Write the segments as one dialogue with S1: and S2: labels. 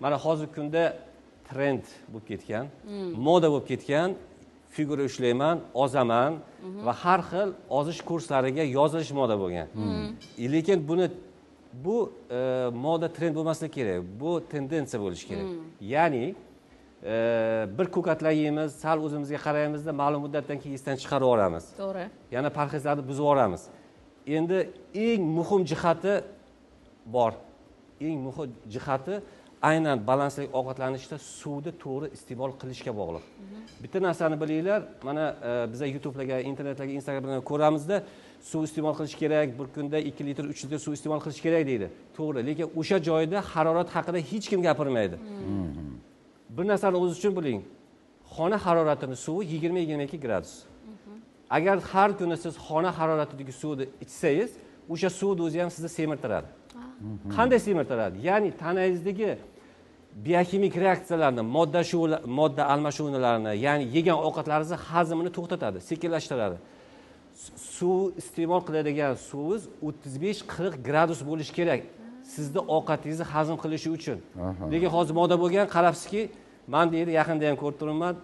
S1: mana hozirgi kunda trend bo'lib ketgan, moda bo'lib ketgan, figura ushlayman, ozaman va har xil ozish kurslariga yozilish moda bo'lgan. Lekin bu moda trend bo'lmasligi kerak. Bu tendensiya bo'lishi kerak. Ya'ni bir ko'katlar yeymiz, sal o'zimizga qaraymizda ma'lum muddatdan keyin esdan chiqarib yuboramiz. To'g'ri. Yana parhezlarni buzib yuboramiz. Endi eng muhim jihati bor. Eng muhim jihati aynan balansli ovqatlanishda suvni to'g'ri iste'mol qilishga bog'liq. Bitta narsani bilinglar, mana biz YouTube'larga, internetlarga, Instagram'da ko'ramizda, suv iste'mol qilish kerak, bir kunda 2 litr, 3 litr suv iste'mol qilish kerak deydi. To'g'ri, lekin o'sha joyda harorat haqida hech kim gapirmaydi. Bir narsani o'z uchun biling. Xona haroratining suvi 20-22 gradus. Agar har kuni siz xona haroratidagi suvni ichsangiz, o'sha suvni o'zi ham sizni semirtiradi. Qanday semirtiradi? Ya'ni tanangizdagi biokimik reaksiyalarni, modda almashinularini, ya'ni yegan ovqatlaringizni hazmini to'xtatadi, sekinlashtiradi. Suv iste'mol qiladigan suvingiz 35-40 gradus bo'lishi kerak sizni ovqatingizni hazm qilishi uchun. Lekin hozir moda bo'lgan, qarabsizki, men deydi yaqinda ham ko'rib turibman,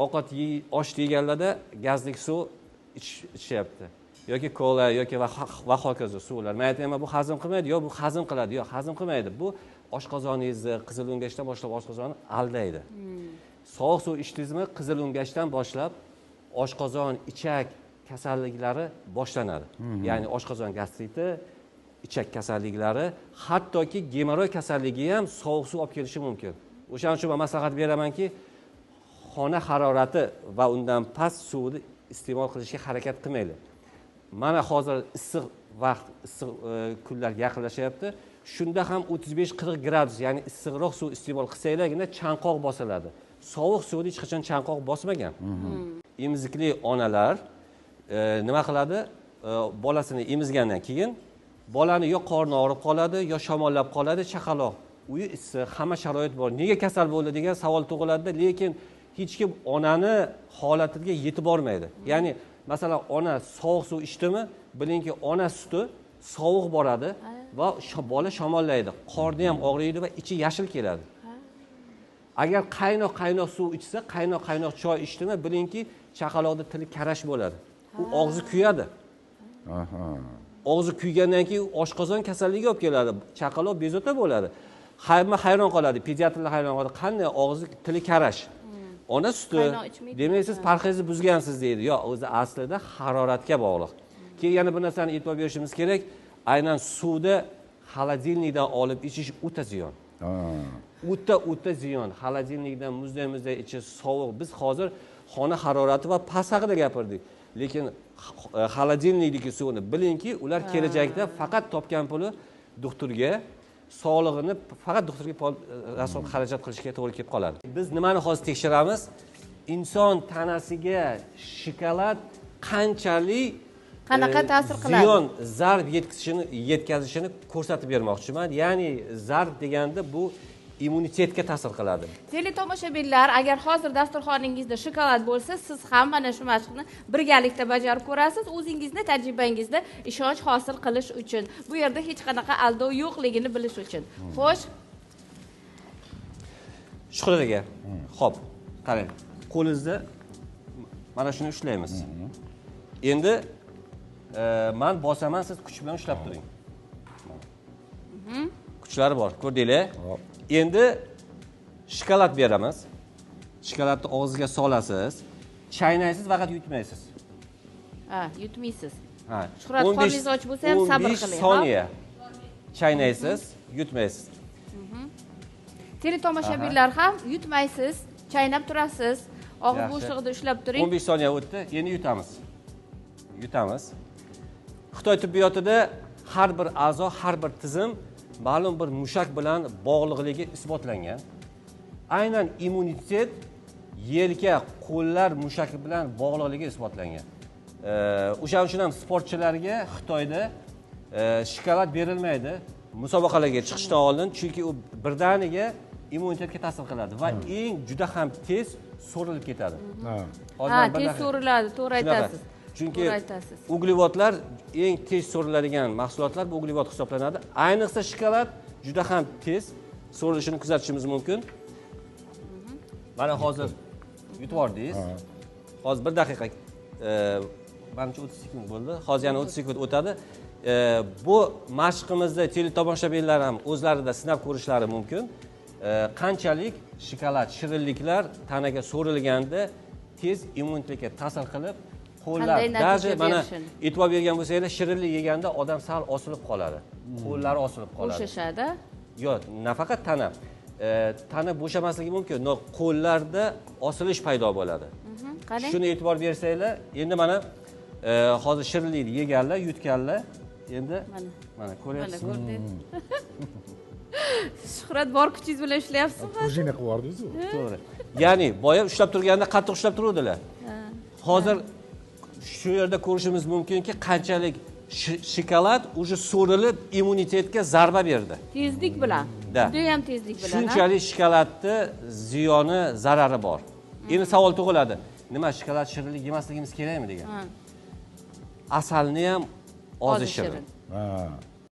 S1: ovqat osh yeganlarda gazli suv ichyapti. Yoki kola yoki va hokazo suvlar. Men aytaman, bu hazm qilmaydi, yo bu hazm qiladi, yo hazm qilmaydi. Bu oshqozoningizni qizil o'ngachdan boshlab oshqozonni aldaydi. Sovuq suv ichdingizmi, qizil o'ngachdan boshlab oshqozon, ichak kasalliklari boshlanadi. Ya'ni oshqozon gastriti, ichak kasalliklari, hattoki gemoroy kasalligi ham sovuq suv olib kelishi mumkin. O'shaning uchun men maslahat beramanki, xona harorati va undan past suvni iste'mol qilishga harakat qilmaylik. Mana hozir issiq vaqt, issiq kunlar yaqinlashyapti. Shunda ham 35-40 gradus, ya'ni issiqroq suv iste'mol qilsanglargina chanqoq bosiladi. Sovuq suvni hech qachon chanqoq bosmagan. Emizikli onalar nima qiladi? Bolasini emizgandan keyin bolani yo qorni og'rib qoladi, yo shamollab qoladi, chaqaloq. Uyi issiq, hamma sharoit bor. Nega kasal bo'ldi degan savol tug'iladi, lekin hech kim onani holatiga yetib bormaydi. Ya'ni masalan, ona sovuq suv ichdimi, bilingki, ona suti sovuq boradi va bola shamollaydi. Qorni ham og'riydi va ichi yashil keladi. Agar qaynoq suv ichsa, qaynoq choy ichdimi, bilingki, chaqaloqning tili karash bo'ladi. U og'zi kuyadi. Og'zi kuygandan keyin oshqozon kasalligi olib keladi. Chaqaloq bezovta bo'ladi. Hamma hayron qoladi, pediatrlar hayron qoladi. Qanday og'zi tili karash? Ona suti. Demak, siz parhezni buzgansiz deydi. Yo'q, o'zi aslida haroratga bog'liq. Keyin yana bir narsani e'tibor berishimiz kerak. Aynan suvda xolodilnikdan olib ichish o'ta ziyon. O'ta ziyon. Xolodilnikdan muzday ichish sovuq. Biz hozir xona harorati va past haqida gapirdik. Lekin xolodilnikdagi suvni bilingki, ular kelajakda faqat topgan puli doktorga, sog'lig'ini faqat doktorga rasol xarajat qilishga to'g'ri kelib qoladi. Biz nimani hozir tekshiramiz? Inson tanasiga shokolad qanchalik
S2: qanaqa ta'sir qiladi?
S1: Ziyon, zarar yetkazishini ko'rsatib bermoqchiman. Ya'ni zarar deganda bu immunitetga ta'sir qiladi.
S2: Teletomoshabinlar, agar hozir dasturxoningizda shokolad bo'lsa, siz ham mana shu mashqni birgalikda bajarib ko'rasiz, o'zingizni tajribangizda ishonch hosil qilish uchun. Bu yerda hech qanaqa aldov yo'qligini bilish uchun. Xo'sh.
S1: Shuhrat aka. Xo'p, qarang. Qo'lingizda mana shuni ushlaymiz. Endi men bosaman, siz kuch bilan ushlab turing. Kuchlari bor, ko'rdinglar? Endi shokolad beramiz. Shokoladni og'ziga solasiz. Chaynaysiz, faqat yutmaysiz.
S2: Yutmaysiz. Shuhrat, qorningiz och bo'lsa ham sabr qiling.
S1: 15 soniya chaynaysiz, yutmaysiz.
S2: Teletomoshabinlar ham yutmaysiz, chaynab turasiz. Og'iz bo'shlig'ida ushlab turing.
S1: 15 soniya o'tdi, endi yutamiz. Xitoy tibbiyotida har bir a'zo, har bir tizim ma'lum bir mushak bilan bog'liqligi isbotlangan. Aynan immunitet yelka, qo'llar mushaki bilan bog'liqligi isbotlangan. O'shaning uchun ham sportchilarga Xitoyda shokolad berilmaydi musobaqalarga chiqishdan oldin, chunki u birdaniga immunitetga ta'sir qiladi va eng juda ham tez so'rilib ketadi.
S2: Tez so'riladi, to'g'ri aytasiz.
S1: Chunki uglevodlar eng tez so'riladigan mahsulotlar bu uglevod hisoblanadi. Ayniqsa shokolad juda ham tez so'rilishini kuzatishimiz mumkin. Mana hozir yutib yubordingiz. Hozir 1 daqiqa, menimcha 30 sekund bo'ldi. Hozir yana 30 sekund o'tadi. Bu mashqimizda teletomoshabinlar ham o'zlarida sinab ko'rishlari mumkin. Qanchalik shokolad, shirinliklar tanaga so'rilganda tez immunitetga ta'sir qilib, qo'llar даже mana e'tibor bergan bo'lsanglar, shirinlik yeganda odam sal osilib qoladi. Qo'llari osilib qoladi.
S2: Bo'shashadi.
S1: Yo'q, nafaqat tana. Tana bo'shamasligi mumkin, no qo'llarda osilish paydo bo'ladi.
S2: Qarang.
S1: Shuni e'tibor bersanglar, endi mana hozir shirinlikni yeganlar, yutganlar, endi mana ko'ryapsizmi?
S2: Shuhrat bor kuchingiz bilan ishlayapsizmi?
S3: Prujina qilib yubordingiz-ku.
S1: To'g'ri. Ya'ni boya ushlab turganda qattiq ushlab turuvdilar. Hozir shu yerda ko'rishimiz mumkinki, qanchalik shokolad уже so'rilib immunitetga zarba berdi.
S2: Tezlik bilan. Juda ham tezlik bilan.
S1: Shunchalik shokoladni ziyoni, zarari bor. Endi savol tug'iladi. Nima shokolad shirinlik yemasligimiz kerakmi degan. Asalni ham ozi shirin.